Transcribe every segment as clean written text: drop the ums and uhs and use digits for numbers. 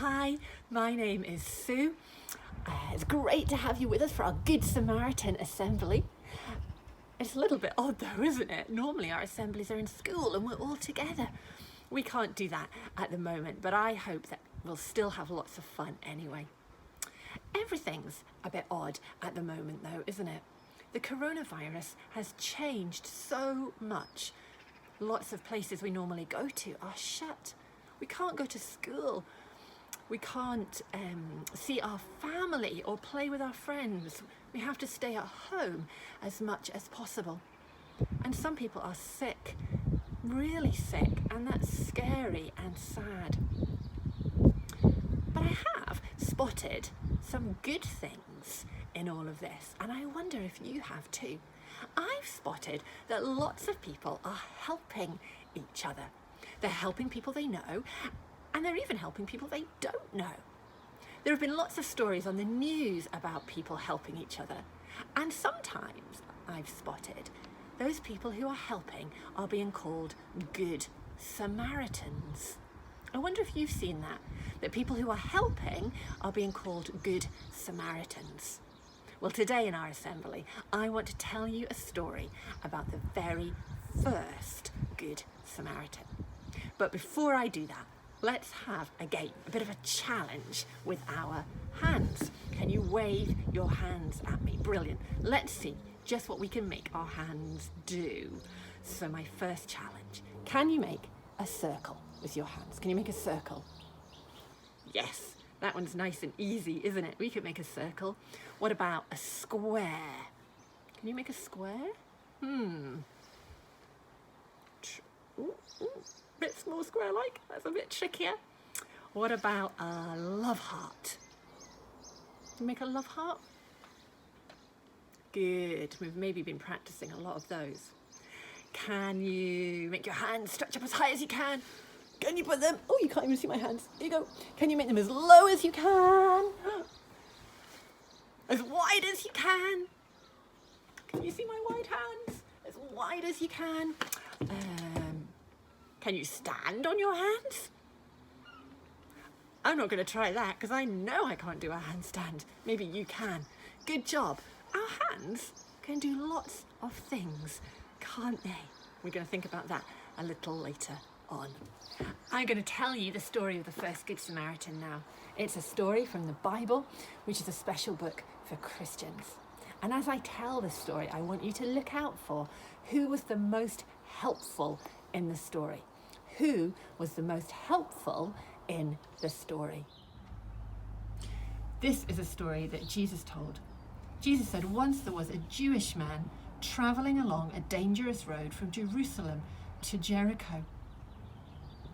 Hi, my name is Sue. It's great to have you with us for our Good Samaritan assembly. It's a little bit odd though, isn't it? Normally our assemblies are in school and we're all together. We can't do that at the moment, but I hope that we'll still have lots of fun anyway. Everything's a bit odd at the moment though, isn't it? The coronavirus has changed so much. Lots of places we normally go to are shut. We can't go to school. We can't see our family or play with our friends. We have to stay at home as much as possible. And some people are sick, really sick, and that's scary and sad. But I have spotted some good things in all of this, and I wonder if you have too. I've spotted that lots of people are helping each other. They're helping people they know, and they're even helping people they don't know. There have been lots of stories on the news about people helping each other, and sometimes I've spotted those people who are helping are being called Good Samaritans. I wonder if you've seen that people who are helping are being called Good Samaritans. Well, today in our assembly, I want to tell you a story about the very first Good Samaritan. But before I do that, let's have a game, a bit of a challenge with our hands. Can you wave your hands at me? Brilliant. Let's see just what we can make our hands do. So my first challenge, can you make a circle with your hands? Can you make a circle? Yes, that one's nice and easy, isn't it? We can make a circle. What about a square? Can you make a square? Bit small square-like, that's a bit trickier. What about a love heart? Can you make a love heart? Good, we've maybe been practicing a lot of those. Can you make your hands stretch up as high as you can? Can you put them, oh, you can't even see my hands, here you go. Can you make them as low as you can? As wide as you can? Can you see my wide hands? As wide as you can. Can you stand on your hands? I'm not going to try that because I know I can't do a handstand. Maybe you can. Good job. Our hands can do lots of things, can't they? We're going to think about that a little later on. I'm going to tell you the story of the first Good Samaritan now. It's a story from the Bible, which is a special book for Christians. And as I tell this story, I want you to look out for who was the most helpful in the story. Who was the most helpful in the story? This is a story that Jesus told. Jesus said once there was a Jewish man traveling along a dangerous road from Jerusalem to Jericho.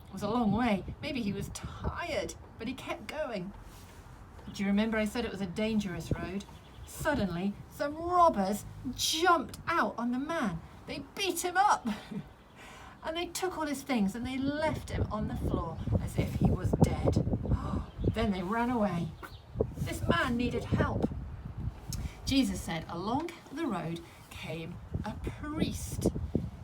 It was a long way. Maybe he was tired, but he kept going. Do you remember I said it was a dangerous road? Suddenly, some robbers jumped out on the man. They beat him up. And they took all his things and they left him on the floor as if he was dead. Then they ran away. This man needed help. Jesus said, along the road came a priest.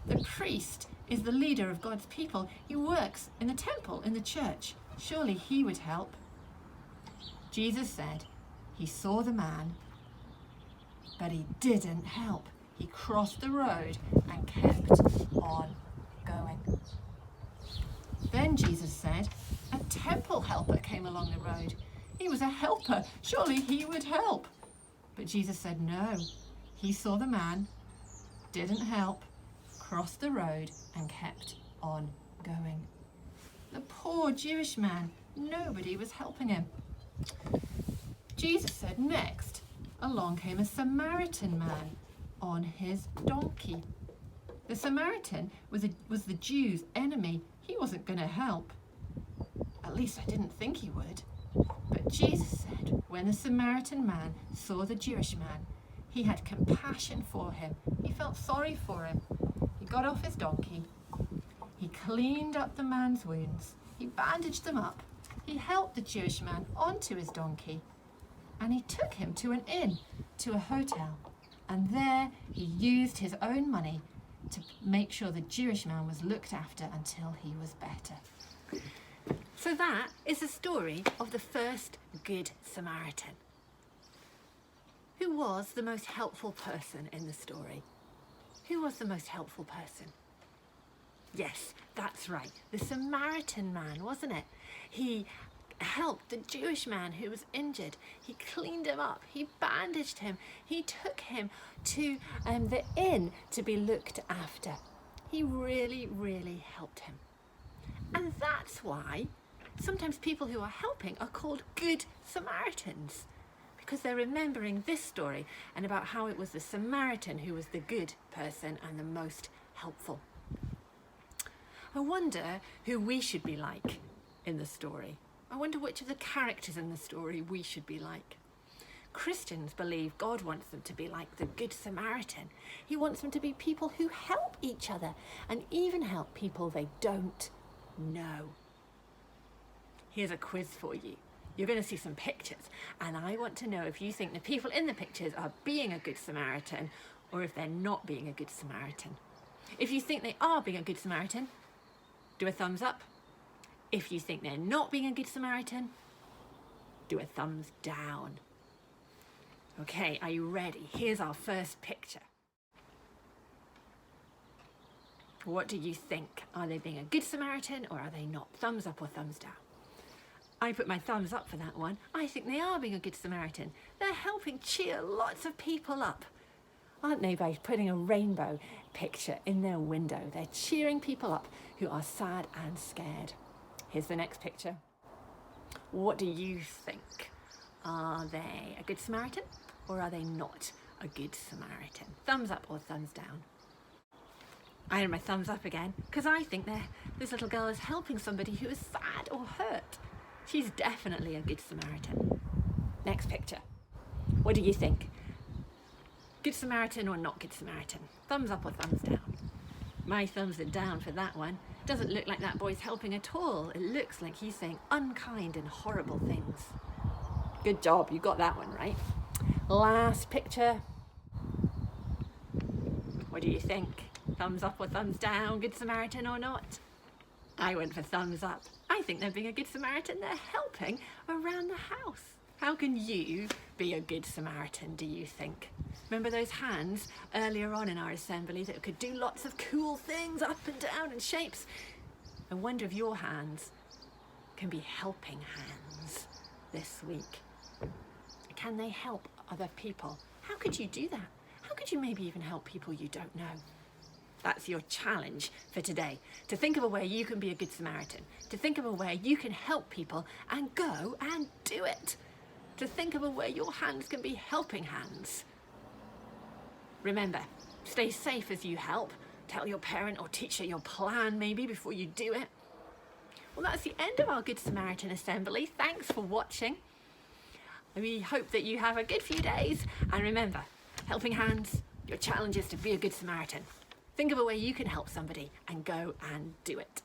The priest is the leader of God's people. He works in the temple, in the church. Surely he would help. Jesus said he saw the man, but he didn't help. He crossed the road and kept on going. Then Jesus said, a temple helper came along the road. He was a helper. Surely he would help. But Jesus said no. He saw the man, didn't help, crossed the road and kept on going. The poor Jewish man, nobody was helping him. Jesus said next, along came a Samaritan man on his donkey. The Samaritan was the Jews' enemy. He wasn't going to help. At least I didn't think he would. But Jesus said when the Samaritan man saw the Jewish man, he had compassion for him. He felt sorry for him. He got off his donkey. He cleaned up the man's wounds. He bandaged them up. He helped the Jewish man onto his donkey. And he took him to an inn, to a hotel. And there he used his own money to make sure the Jewish man was looked after until he was better. So that is the story of the first Good Samaritan. Who was the most helpful person in the story? Who was the most helpful person? Yes, that's right, the Samaritan man, wasn't it? He helped the Jewish man who was injured. He cleaned him up, he bandaged him, he took him to the inn to be looked after. He really, really helped him. And that's why sometimes people who are helping are called Good Samaritans, because they're remembering this story and about how it was the Samaritan who was the good person and the most helpful. I wonder who we should be like in the story. I wonder which of the characters in the story we should be like. Christians believe God wants them to be like the Good Samaritan. He wants them to be people who help each other and even help people they don't know. Here's a quiz for you. You're going to see some pictures, and I want to know if you think the people in the pictures are being a Good Samaritan or if they're not being a Good Samaritan. If you think they are being a Good Samaritan, do a thumbs up. If you think they're not being a Good Samaritan, do a thumbs down. Okay, are you ready? Here's our first picture. What do you think? Are they being a Good Samaritan or are they not? Thumbs up or thumbs down? I put my thumbs up for that one. I think they are being a Good Samaritan. They're helping cheer lots of people up, aren't they, by putting a rainbow picture in their window? They're cheering people up who are sad and scared. Here's the next picture. What do you think? Are they a Good Samaritan or are they not a Good Samaritan? Thumbs up or thumbs down? I had my thumbs up again because I think this little girl is helping somebody who is sad or hurt. She's definitely a Good Samaritan. Next picture. What do you think? Good Samaritan or not Good Samaritan? Thumbs up or thumbs down? My thumbs are down for that one. Doesn't look like that boy's helping at all. It looks like he's saying unkind and horrible things. Good job, you got that one right. Last picture. What do you think? Thumbs up or thumbs down? Good Samaritan or not? I went for thumbs up. I think they're being a Good Samaritan. They're helping around the house. How can you be a Good Samaritan, do you think? Remember those hands earlier on in our assembly that could do lots of cool things up and down and shapes? I wonder if your hands can be helping hands this week. Can they help other people? How could you do that? How could you maybe even help people you don't know? That's your challenge for today, to think of a way you can be a Good Samaritan, to think of a way you can help people and go and do it, to think of a way your hands can be helping hands. Remember, stay safe as you help. Tell your parent or teacher your plan maybe before you do it. Well, that's the end of our Good Samaritan assembly. Thanks for watching. We hope that you have a good few days, and remember, helping hands, your challenge is to be a Good Samaritan. Think of a way you can help somebody and go and do it.